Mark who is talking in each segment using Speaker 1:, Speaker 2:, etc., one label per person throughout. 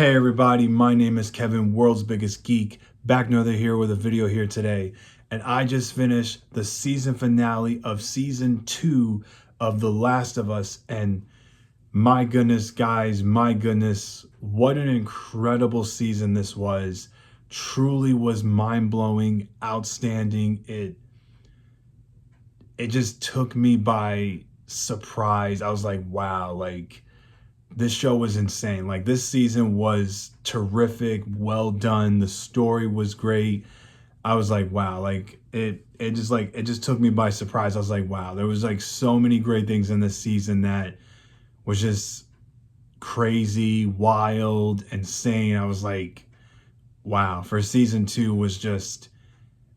Speaker 1: Hey everybody, my name is Kevin, world's biggest geek, back another here with a video here today. And I just finished the season finale of season 2 of The Last of Us. And my goodness, guys, my goodness, what an incredible season this was. Truly was mind-blowing, outstanding. It just took me by surprise. I was like, wow, like this show was insane. Like this season was terrific, well done. The story was great. I was like, wow, like it just took me by surprise. I was like, wow, there was like so many great things in this season that was just crazy, wild, insane. I was like, wow, for season 2 was just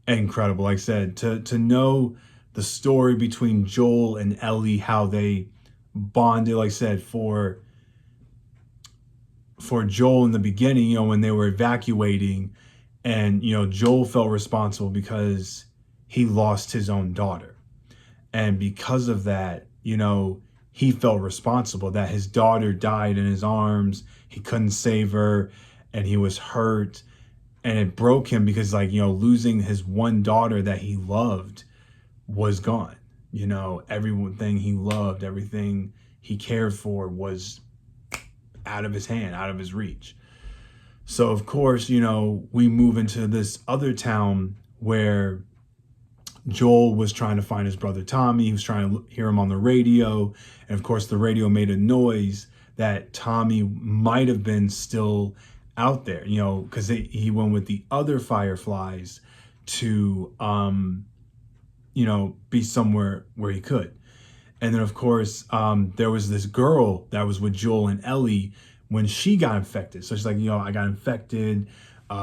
Speaker 1: incredible. Like I said, to know the story between Joel and Ellie, how they bonded, like I said, for Joel in the beginning, when they were evacuating, and Joel felt responsible because he lost his own daughter. And because of that, he felt responsible that his daughter died in his arms. He couldn't save her and he was hurt. And it broke him because losing his one daughter that he loved was gone. Everything he loved, everything he cared for was out of his hand, out of his reach. So of course, we move into this other town where Joel was trying to find his brother Tommy. He was trying to hear him on the radio. And of course, the radio made a noise that Tommy might have been still out there, because he went with the other Fireflies to, be somewhere where he could. And then, of course, there was this girl that was with Joel and Ellie when she got infected. So she's like, I got infected.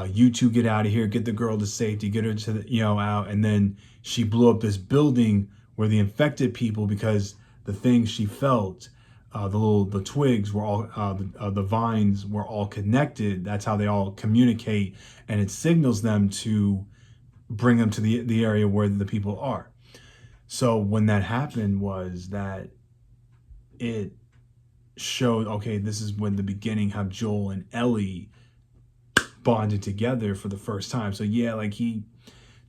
Speaker 1: You two get out of here. Get the girl to safety. Get her to the, out. And then she blew up this building where the infected people, because the things she felt, the twigs were all, the vines were all connected. That's how they all communicate. And it signals them to bring them to the area where the people are. So when that happened was that it showed, okay, this is when the beginning, how Joel and Ellie bonded together for the first time. So yeah,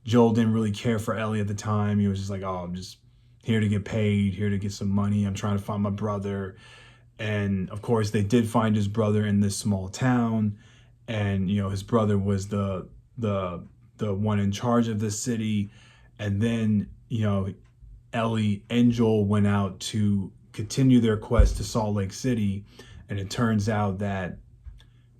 Speaker 1: Joel didn't really care for Ellie at the time. He was just like, oh, I'm just here to get paid, here to get some money. I'm trying to find my brother. And of course they did find his brother in this small town. And, his brother was the one in charge of the city. And then, Ellie and Joel went out to continue their quest to Salt Lake City. And it turns out that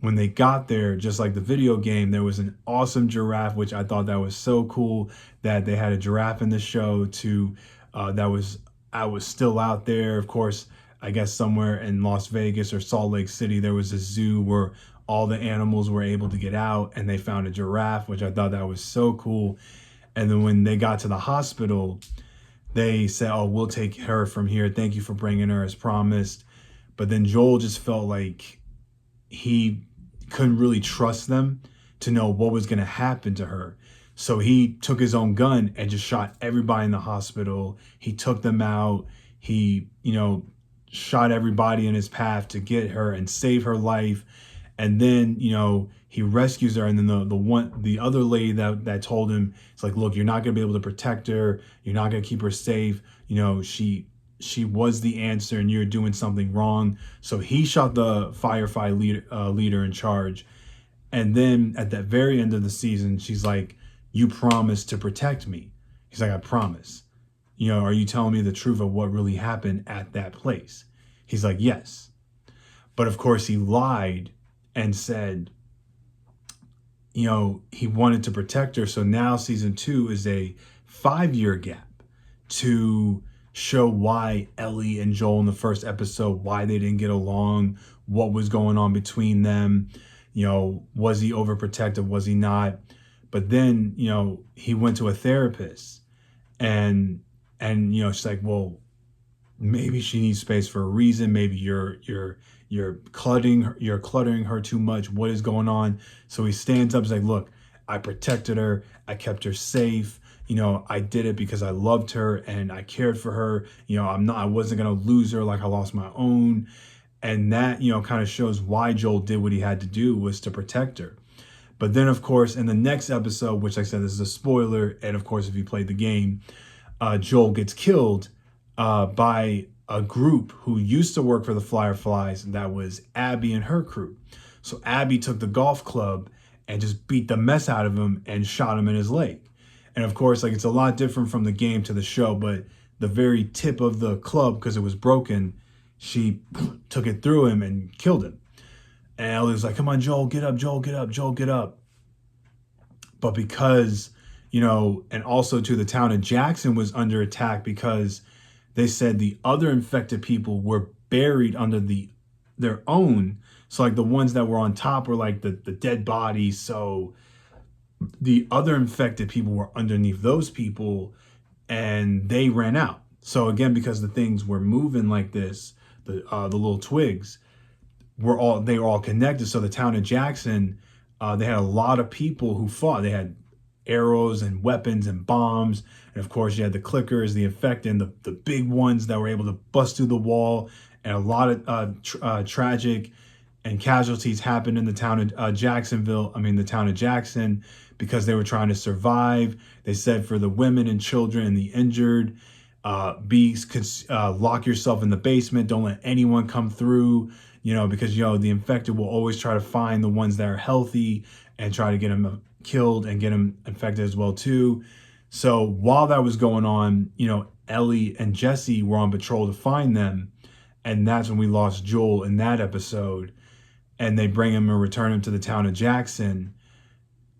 Speaker 1: when they got there, just like the video game, there was an awesome giraffe, which I thought that was so cool that they had a giraffe in the show I was still out there. Of course, I guess somewhere in Las Vegas or Salt Lake City, there was a zoo where all the animals were able to get out, and they found a giraffe, which I thought that was so cool. And then when they got to the hospital, they said, oh, we'll take her from here. Thank you for bringing her as promised. But then Joel just felt like he couldn't really trust them to know what was going to happen to her. So he took his own gun and just shot everybody in the hospital. He took them out. He, shot everybody in his path to get her and save her life. And then, he rescues her. And then the other lady that told him, it's like, look, you're not going to be able to protect her. You're not going to keep her safe. She was the answer and you're doing something wrong. So he shot the firefight leader in charge. And then at the very end of the season, she's like, you promised to protect me. He's like, I promise. Are you telling me the truth of what really happened at that place? He's like, yes. But of course he lied and said, he wanted to protect her. So now season 2 is a 5-year gap to show why Ellie and Joel in the first episode, why they didn't get along, what was going on between them. Was he overprotective? Was he not? But then, he went to a therapist and she's like, well, maybe she needs space for a reason. Maybe you're cluttering her too much. What is going on? So he stands up. He's like, look, I protected her. I kept her safe. I did it because I loved her and I cared for her. I wasn't going to lose her like I lost my own. And that, kind of shows why Joel did what he had to do, was to protect her. But then, of course, in the next episode, which like I said, this is a spoiler, and of course, if you played the game, Joel gets killed by a group who used to work for the Fireflies, and that was Abby and her crew. So Abby took the golf club and just beat the mess out of him and shot him in his leg. And of course, like, it's a lot different from the game to the show, but the very tip of the club, because it was broken, she took it through him and killed him. And Ellie was like, come on, Joel, get up, Joel, get up, Joel, get up. But because, and also too, the town of Jackson was under attack because they said the other infected people were buried under their own. So like the ones that were on top were like the dead bodies. So the other infected people were underneath those people, and they ran out. So again, because the things were moving like this, the little twigs they were all connected. So the town of Jackson, they had a lot of people who fought. They had arrows and weapons and bombs, and of course you had the clickers, the infected, the big ones that were able to bust through the wall. And a lot of tragic and casualties happened in the town of the town of Jackson, because they were trying to survive. They said for the women and children and the injured, lock yourself in the basement. Don't let anyone come through, because, the infected will always try to find the ones that are healthy and try to get them killed and get them infected as well too. So while that was going on, Ellie and Jesse were on patrol to find them. And that's when we lost Joel in that episode. And they bring him and return him to the town of Jackson.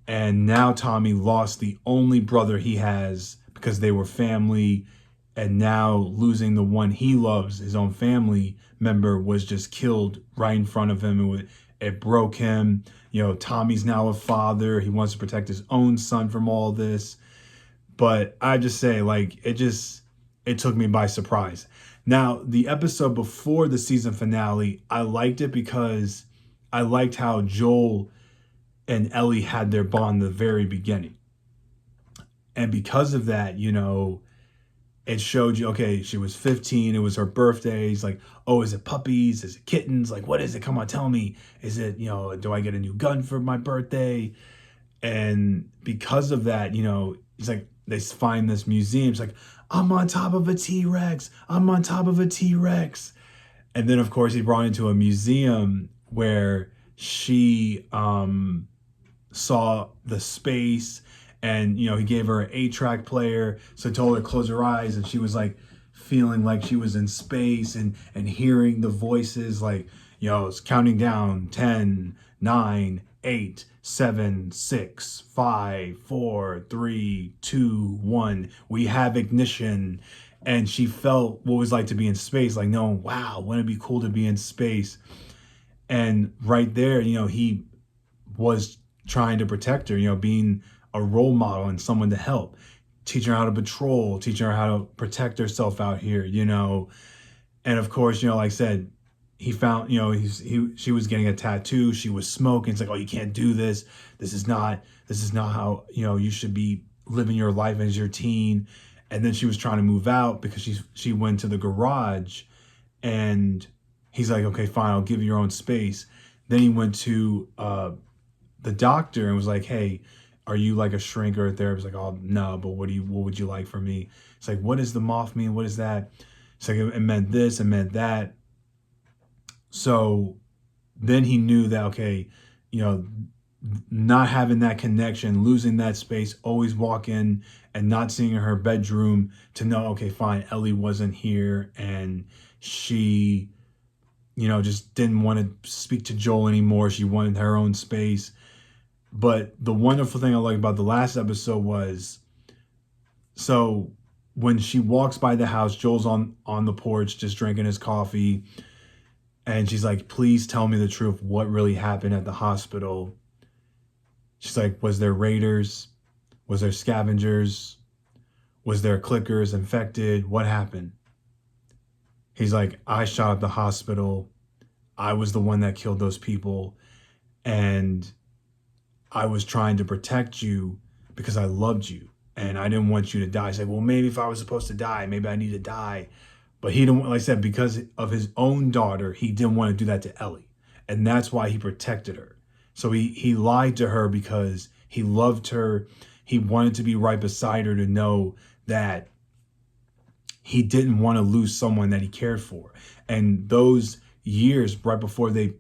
Speaker 1: And now Tommy lost the only brother he has, because they were family. And now losing the one he loves, his own family member, was just killed right in front of him. It broke him. Tommy's now a father. He wants to protect his own son from all this. But I just say, like, it took me by surprise. Now, the episode before the season finale, I liked it because I liked how Joel and Ellie had their bond in the very beginning. And because of that, it showed you, okay, she was 15. It was her birthday. He's like, oh, is it puppies? Is it kittens? Like, what is it? Come on, tell me. Is it, do I get a new gun for my birthday? And because of that, he's like, they find this museum. It's like, I'm on top of a T-Rex. I'm on top of a T-Rex. And then, of course, he brought into a museum where she saw the space. And, he gave her an 8-track player. So he told her to close her eyes. And she was like feeling like she was in space and hearing the voices like, it's counting down 10, 9, 8, 7, 6, 5, 4, 3, 2, 1. We have ignition. And she felt what it was like to be in space. Like, no, wow, wouldn't it be cool to be in space? And right there, he was trying to protect her, being a role model and someone to help, teaching her how to patrol, teaching her how to protect herself out here, And of course, like I said, he found, she was getting a tattoo. She was smoking. It's like, oh, you can't do this. This is not how, you should be living your life as your teen. And then she was trying to move out because she went to the garage, and he's like, okay, fine, I'll give you your own space. Then he went to the doctor and was like, hey, are you like a shrink or a therapist? Like, oh, no, but what would you like from me? It's like, what does the moth mean? What is that? It's like, it meant this, it meant that. So then he knew that, okay, not having that connection, losing that space, always walk in and not seeing her bedroom, to know, okay, fine, Ellie wasn't here, and she, just didn't want to speak to Joel anymore. She wanted her own space. But the wonderful thing I like about the last episode was, so when she walks by the house, Joel's on the porch just drinking his coffee, and she's like, please tell me the truth. What really happened at the hospital? She's like, was there raiders? Was there scavengers? Was there clickers infected? What happened? He's like, I shot up the hospital. I was the one that killed those people. And I was trying to protect you because I loved you and I didn't want you to die. He's like, well, maybe if I was supposed to die, maybe I need to die. But he didn't, like I said, because of his own daughter, he didn't want to do that to Ellie. And that's why he protected her. So he lied to her because he loved her. He wanted to be right beside her to know that he didn't want to lose someone that he cared for. And those years right before they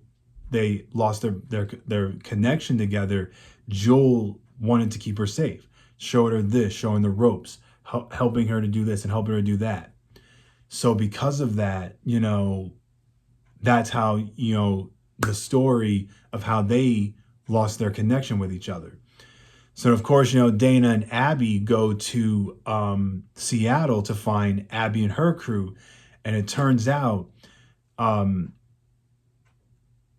Speaker 1: lost their connection together, Joel wanted to keep her safe, showed her this, showing the ropes, helping her to do this and helping her to do that. So because of that, that's how, the story of how they lost their connection with each other. So of course, Dana and Abby go to Seattle to find Abby and her crew. And it turns out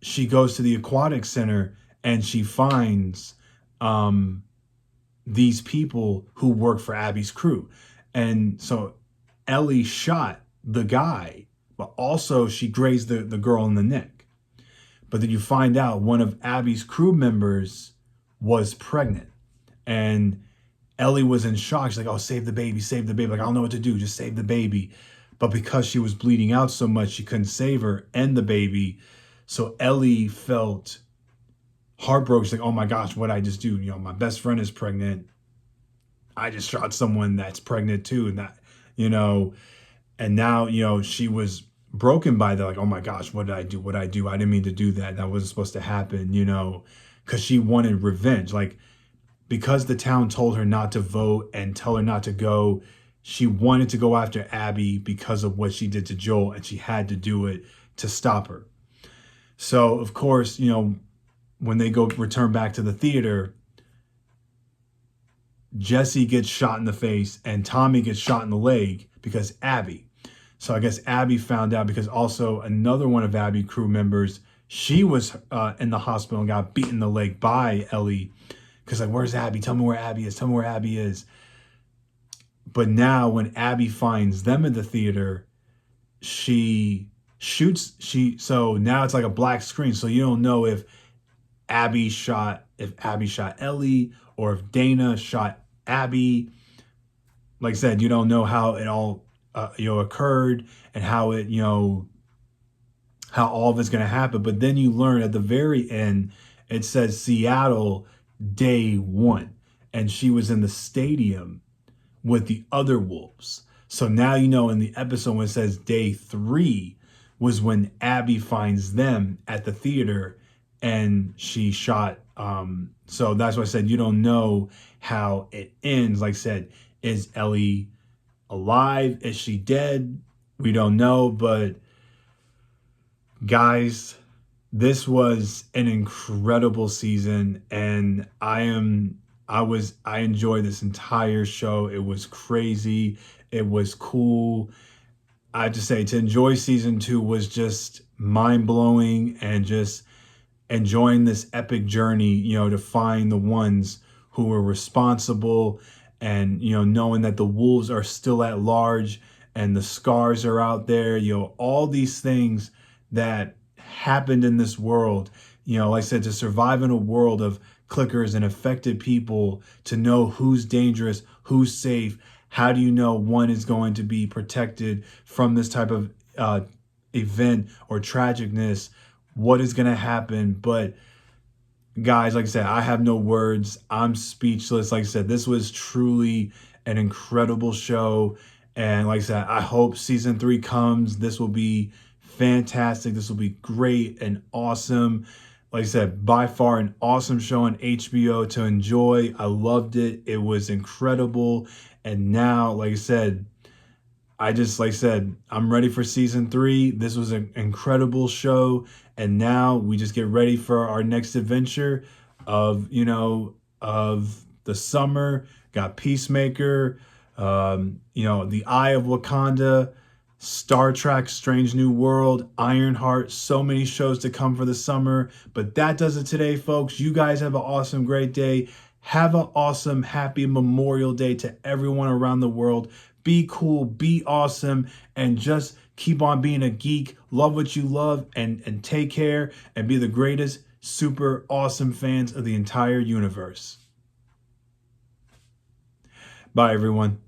Speaker 1: she goes to the aquatic center and she finds these people who work for Abby's crew. And so Ellie shot the guy, but also she grazed the girl in the neck. But then you find out one of Abby's crew members was pregnant. And Ellie was in shock. She's like, oh, save the baby, save the baby. Like, I don't know what to do. Just save the baby. But because she was bleeding out so much, she couldn't save her and the baby. So Ellie felt heartbroken. She's like, oh my gosh, what did I just do? My best friend is pregnant. I just shot someone that's pregnant too. And that, and now, she was broken by that. Like, oh my gosh, what did I do? What did I do? I didn't mean to do that. That wasn't supposed to happen, because she wanted revenge. Like, because the town told her not to vote and tell her not to go, she wanted to go after Abby because of what she did to Joel, and she had to do it to stop her. So, of course, when they return back to the theater, Jesse gets shot in the face and Tommy gets shot in the leg because Abby. So I guess Abby found out because also another one of Abby's crew members, she was in the hospital and got beaten in the leg by Ellie. Because like, where's Abby? Tell me where Abby is. Tell me where Abby is. But now when Abby finds them in the theater, she shoots. So now it's like a black screen. So you don't know if Abby shot Ellie or if Dana shot Abby. Like I said, you don't know how it all occurred and how it how all of it's gonna happen. But then you learn at the very end, it says Seattle day 1, and she was in the stadium with the other wolves. So now in the episode when it says day 3 was when Abby finds them at the theater and she shot. So that's why I said you don't know how it ends. Like I said, is Ellie alive? Is she dead? We don't know. But guys, this was an incredible season, and I enjoyed this entire show. It was crazy. It was cool. I have to say, to enjoy season 2 was just mind-blowing, and just enjoying this epic journey, to find the ones who were responsible, and, knowing that the wolves are still at large and the scars are out there, all these things that happened in this world, like I said, to survive in a world of clickers and affected people, to know who's dangerous, who's safe. How do you know one is going to be protected from this type of event or tragicness? What is going to happen? But guys, like I said, I have no words. I'm speechless. Like I said, this was truly an incredible show. And like I said, I hope season 3 comes. This will be fantastic. This will be great and awesome. Like I said, by far an awesome show on HBO to enjoy. I loved it. It was incredible. And now, like I said, I'm ready for season 3. This was an incredible show. And now we just get ready for our next adventure of the summer. Got Peacemaker, The Eye of Wakanda, Star Trek, Strange New World, Ironheart, so many shows to come for the summer. But that does it today, folks. You guys have an awesome, great day. Have an awesome, happy Memorial Day to everyone around the world. Be cool, be awesome, and just keep on being a geek. Love what you love, and take care, and be the greatest, super awesome fans of the entire universe. Bye, everyone.